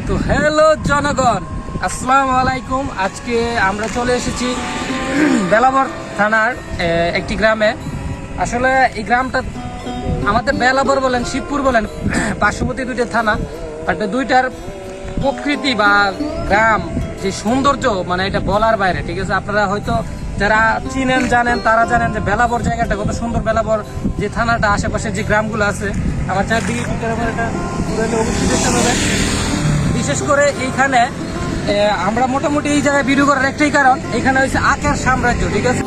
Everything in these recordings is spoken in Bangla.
তো হ্যালো জনগণ, আসসালামু আলাইকুম। আজকে আমরা চলে এসেছি বেলাবর থানার একটি গ্রামে। আসলে এই গ্রামটা আমাদের বেলাবর বলেন, শিবপুর বলেন, পার্শ্ববর্তী দুইটা থানা, বাট দুইটার প্রকৃতি বা গ্রাম যে সৌন্দর্য, মানে এটা বলার বাইরে। ঠিক আছে, আপনারা হয়তো যারা চিনেন জানেন তারা জানেন যে বেলাবর জায়গাটা কত সুন্দর। বেলাবর যে থানাটা, আশেপাশে যে গ্রামগুলো আছে, আমার চারদিকে এটা অবশ্যই দেখতে পাবেন। বিশেষ করে এইখানে আমরা মোটামুটি এই জায়গায় ভিডিও করার একটাই কারণ, এখানে হচ্ছে আখের সাম্রাজ্য। ঠিক আছে,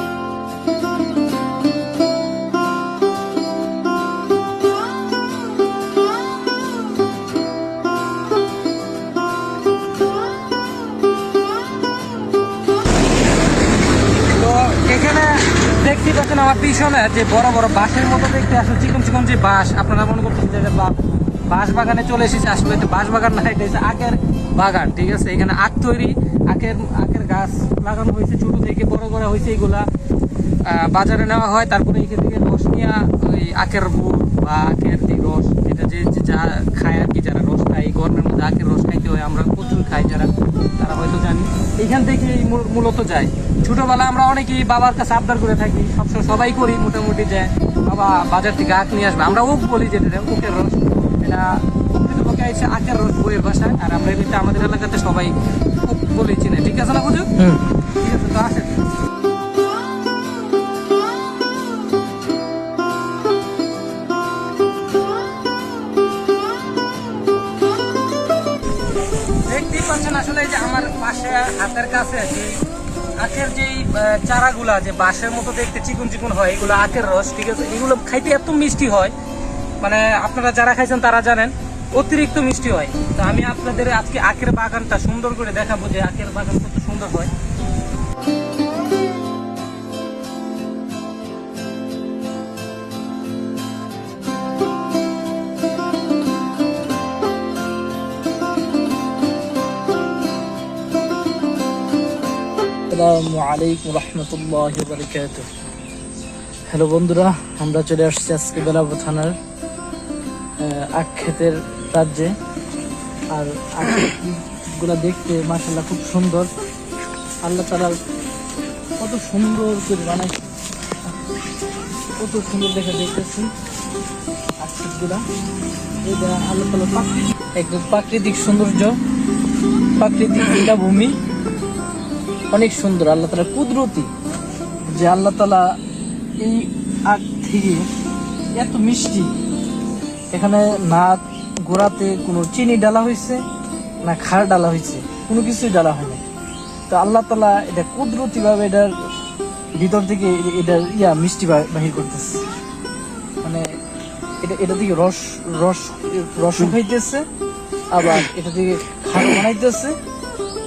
তো এখানে দেখতে পাচ্ছেন আমার পিছনে যে বড় বড় বাঁশের মতো দেখতে আসলে চিকন চিকন যে বাঁশ, আপনারা মনে করছেন যে বাঁশ বাগানে চলে এসেছে। আসলে এটা বাঁশ বাগান না, এটা হচ্ছে আখের বাগান। ঠিক আছে, এখানে আখ তৈরি, আখের গাছ লাগানো হয়েছে, ছোট থেকে বড় করা হয়েছে। এগুলা বাজারে নেওয়া হয়, তারপরে এখান থেকে রস নিয়ে ওই আখের গুড় বা আখের যে রস, যেটা যে যা খায় আর কি, যারা রস খায় এই গরমের মধ্যে আখের রস খাইতে হয়, আমরা প্রচুর খাই যারা, তারা হয়তো জানি। এইখান থেকে মূলত যায়। ছোটবেলা আমরা অনেকেই বাবার কাছে আবদার করে থাকি, সবসময় সবাই করি মোটামুটি, যে বাবা বাজার থেকে আখ নিয়ে আসবে। আমরা ওক বলি, যেটা ওকের রস, এটা প্রকৃতপক্ষে আছে আখের রস বইয়ের ভাষায়, আর আমরা এটা আমাদের এলাকাতে সবাই ওক বলে চিনে। ঠিক আছে না বুঝো? ঠিক আছে, তো আসেন। দেখতেই পাচ্ছেন আসলে এই যে আমার পাশে হাতের কাছে যে আখের যেই চারাগুলা, যে বাঁশের মতো দেখতে চিকুন চিকুন হয়, এগুলো আখের রস। ঠিক আছে, এগুলো খাইতে এত মিষ্টি হয়, মানে আপনারা যারা খাইছেন তারা জানেন, অতিরিক্ত মিষ্টি হয়। তো আমি আপনাদের আজকে আখের বাগানটা সুন্দর করে দেখাবো, যে আখের বাগান কত সুন্দর হয়। আসসালামু আলাইকুম রহমতুল্লাহি ওয়া বারাকাতুহু। হ্যালো বন্ধুরা, আমরা চলে আসছি আজকে বেলাবর থানার আখ ক্ষেতের রাজ্যে। আর আখ ক্ষেতগুলো দেখতে মাশাআল্লাহ খুব সুন্দর। আল্লাহ তাআলা কত সুন্দর করে বানাইছে, কত সুন্দর দেখতেছি আখ ক্ষেতগুলা। এটা আল্লাহ তাআলা একদম প্রাকৃতিক সৌন্দর্য, প্রাকৃতিক একটা ভূমি, অনেক সুন্দর। আল্লাহ তাআলা কুদরতি, যে আল্লাহ তাআলা এই আখ থেকে এত মিষ্টি, এখানে না গোড়াতে কোনো চিনি ডালা হয়েছে, না খার ডালা হয়েছে, কোনো কিছুই ডালা হয়নি। তো আল্লাহ তাআলা এটা কুদরতি ভাবে এটার ভিতর থেকে এটার মিষ্টি বাহির করতেছে। মানে এটা থেকে রস খাইতেছে, আবার এটা থেকে খার বানাইতেছে।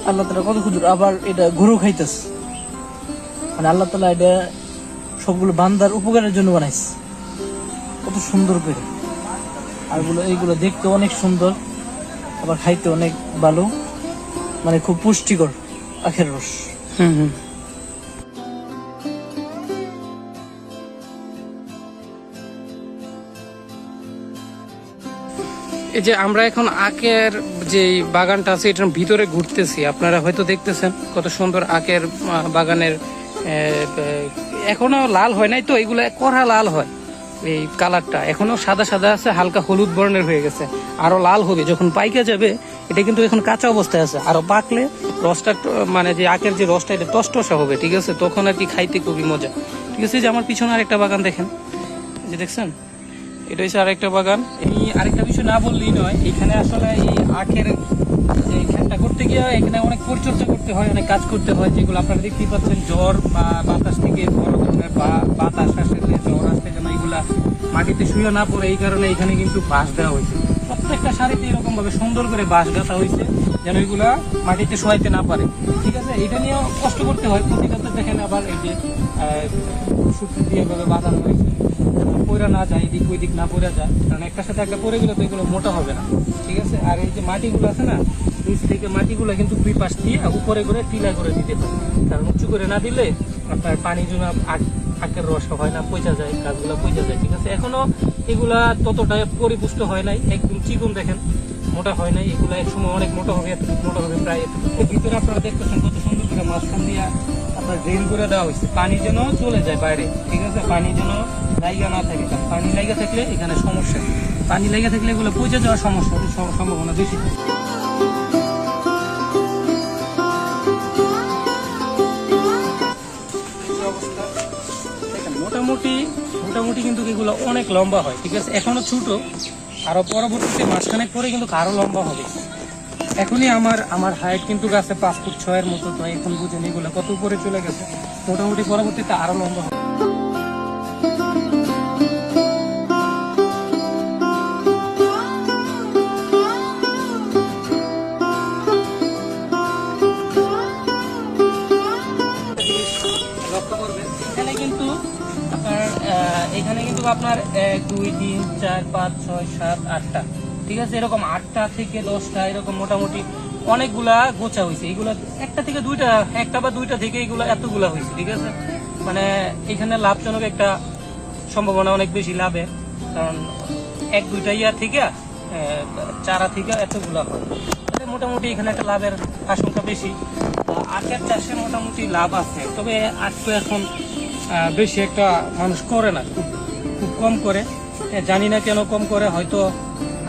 আল্লাহ তাআলা কত ক্ষুদ্র, আবার এটা গরু খাইতেছে। মানে আল্লাহ তাআলা এটা সবগুলো বান্দার উপকারের জন্য বানাইছে, কত সুন্দর করে। আর এইগুলো দেখতে অনেক সুন্দর, আবার খাইতে অনেক ভালো, মানে খুব পুষ্টিকর আখের রস। এই যে আমরা এখন আখের যে বাগানটা আছে এটার ভিতরে ঘুরতেছি, আপনারা হয়তো দেখতেছেন কত সুন্দর আখের বাগানের। এখনো লাল হয় নাই, তো এগুলো কড়া লাল হয়, এই কালারটা এখনো সাদা সাদা আছে, হালকা হলুদ বর্ণের হয়ে গেছে, আরো লাল হবে যখন পাইকে যাবে। এটা কিন্তু এখন কাঁচা অবস্থায় আছে, আরো পাকলে রসটা, মানে যে আখের যে রসটা, এটা টসটসা হবে। ঠিক আছে, তখন আর কি খাইতে খুবই মজা। ঠিক আছে, যে আমার পিছনে আরেকটা বাগান দেখেন, যে দেখছেন, এটা হচ্ছে আরেকটা বাগান। এই আরেকটা বিষয় না বললেই নয়, এখানে আসলে এই আখের যে খেতটা করতে গিয়ে এখানে অনেক পরিচর্যা করতে হয়, অনেক কাজ করতে হয়, যেগুলো আপনারা দেখতেই পাচ্ছেন। জ্বর বা বাতাস থেকে বড় ধরনের বাতাস আসলে জ্বর আসতে যেন এগুলা মাটিতে শুয়ে না পড়ে, এই কারণে এখানে কিন্তু বাঁশ দেওয়া হয়েছে। প্রত্যেকটা সারিতে এরকম ভাবে সুন্দর করে বাঁশ গাঁথা হয়েছে, যেন এগুলা মাটিতে শোয়াইতে না পারে। ঠিক আছে, এটা নিয়েও কষ্ট করতে হয় প্রতিটাতে। দেখেন আবার এই যে সূত্র দিয়ে ভাবে বাঁধানো হয়েছে, পড়া না যায়, এদিক ওই দিক না পড়া যায়, কারণ একটার সাথে একটা পড়ে গেলে তো এগুলো মোটা হবে না। ঠিক আছে, আর এই যে মাটিগুলো আছে না, নিচ থেকে মাটিগুলো কিন্তু দুই পাশ দিয়ে উপরে করে টিলা করে দিতে হয়, কারণ উঁচু করে না দিলে আপনার পানি জন্য আখের রস হয় না, পচা যায়, গাছগুলো পচা যায়। ঠিক আছে, এখনো এগুলা ততটা পরিপুষ্ট হয় নাই, একদম চিকন দেখেন, মোটা হয় নাই, এগুলো এক সময় অনেক মোটা হবে, এতটুকু মোটা হবে, প্রায় এতটুকু। এর ভিতরে আপনারা দেখতেছেন কত সুন্দর করে মাঝখান দিয়ে আপনার ড্রেন করে দেওয়া হয়েছে, পানি যেন চলে যায় বাইরে, ঠিক আছে, পানি যেন লাইগা না থাকে, কারণ পানি লাইগা থাকলে এখানে সমস্যা, পানি লাইগা থাকলে এগুলো পচে যাওয়ার সমস্যা সম্ভাবনা বেশি। মোটামুটি মোটামুটি কিন্তু এগুলো অনেক লম্বা হয়, ঠিক আছে, এখনো ছোট, আরো পরবর্তীতে মাঝখানে পরে কিন্তু আরো লম্বা হবে। এখনই আমার হাইট কিন্তু গাছে 5 ফুট 6 এর মতো, তো এখন বুঝেন এগুলো কত উপরে চলে গেছে, মোটামুটি পরবর্তীতে আরো লম্বা হবে। লক্ষ্য করবেন এখানে কিন্তু আপনার 1 2 3 4 5 6 7 8টা, ঠিক আছে, এরকম 8টা থেকে 10টা এরকম মোটামুটি অনেকগুলা গোছা হয়েছে। এগুলা একটা থেকে দুইটা, একটা বা দুইটা থেকে এগুলা এতগুলা হয়েছে, ঠিক আছে, মানে এখানে লাভজনক একটা সম্ভাবনা অনেক বেশি লাভের, কারণ 1 2টা ইয়া থেকে চারা থেকে এতগুলা হয়, তাহলে মোটামুটি এখানে একটা লাভের আশঙ্কা বেশি। আখের চাষে মোটামুটি লাভ আছে, তবে আখ তো এখন বেশি একটা মানুষ করে না, খুব কম করে, জানি না কেন কম করে, হয়তো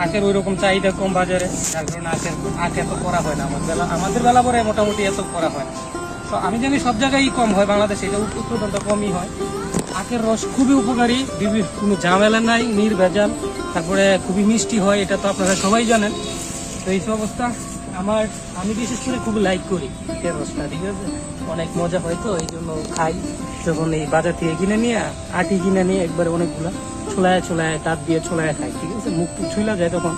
আখের ওই রকম চাহিদা কম বাজারে, যার কারণে আখ এত করা হয় না, আমাদের বেলা পরে মোটামুটি এত করা হয় না। তো আমি জানি সব জায়গায় কম হয়, বাংলাদেশে এটা উৎপাদনটা কমই হয়। আখের রস খুবই উপকারী, কোনো ঝামেলা নাই, নির্ভেজাল, তারপরে খুবই মিষ্টি হয়, এটা তো আপনারা সবাই জানেন। তো এই অবস্থা আমি বিশেষ করে খুব লাইক করি আখের রসটা, ঠিক আছে, অনেক মজা হয়, তো এই জন্য খাই। যখন এই বাজার থেকে কিনে নিয়ে আটি কিনে নিয়ে একবারে অনেকগুলা ছোলায় দাঁত দিয়ে ছোলায় খাই, ঠিক আছে, মুখ ছুলা যায় তখন,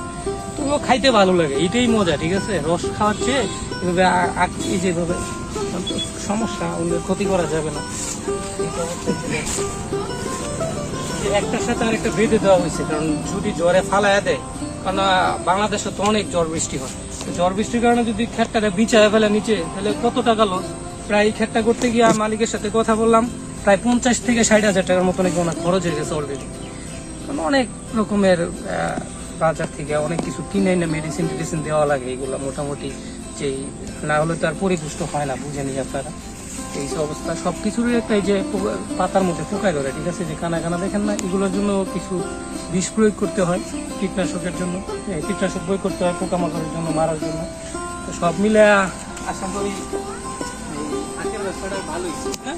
তো খাইতে ভালো লাগে, এটাই মজা, ঠিক আছে, রস খাওয়াচ্ছে এভাবে যেভাবে সমস্যা, ওদের ক্ষতি করা যাবে না। একটার সাথে আর একটা বেঁধে দেওয়া হয়েছে, কারণ যদি জ্বরে ফালাইয়া দেয়, কারণ বাংলাদেশে তো অনেক ঝড় বৃষ্টি হয়, ঝড় বৃষ্টির কারণে যদি খেটটাকে বিছায় ফেলে নিচে, তাহলে কত টাকা লস। প্রায় এই খেটটা করতে গিয়ে মালিকের সাথে কথা বললাম, প্রায় 50 থেকে 60 হাজার টাকার মতো নাকি ওনার খরচ হয়ে গেছে অলরেডি। কারণ অনেক রকমের বাজার থেকে অনেক কিছু কিনে এনে মেডিসিন দেওয়া লাগে, এগুলো মোটামুটি যেই না হলে তো আর পরিপুষ্ট হয় না, বুঝে নিই আপনারা। এই অবস্থা সবকিছুরই একটা, এই যে পাতার মধ্যে পোকা ধরে, ঠিক আছে, যে কানা দেখেন না, এগুলোর জন্য কিছু বিষ প্রয়োগ করতে হয়, কীটনাশকের জন্য কীটনাশক প্রয়োগ করতে হয় পোকামাকড়ের জন্য, মারার জন্য। তো সব মিলে আশা করি আখের ব্যবসাটা ভালোই। হ্যাঁ।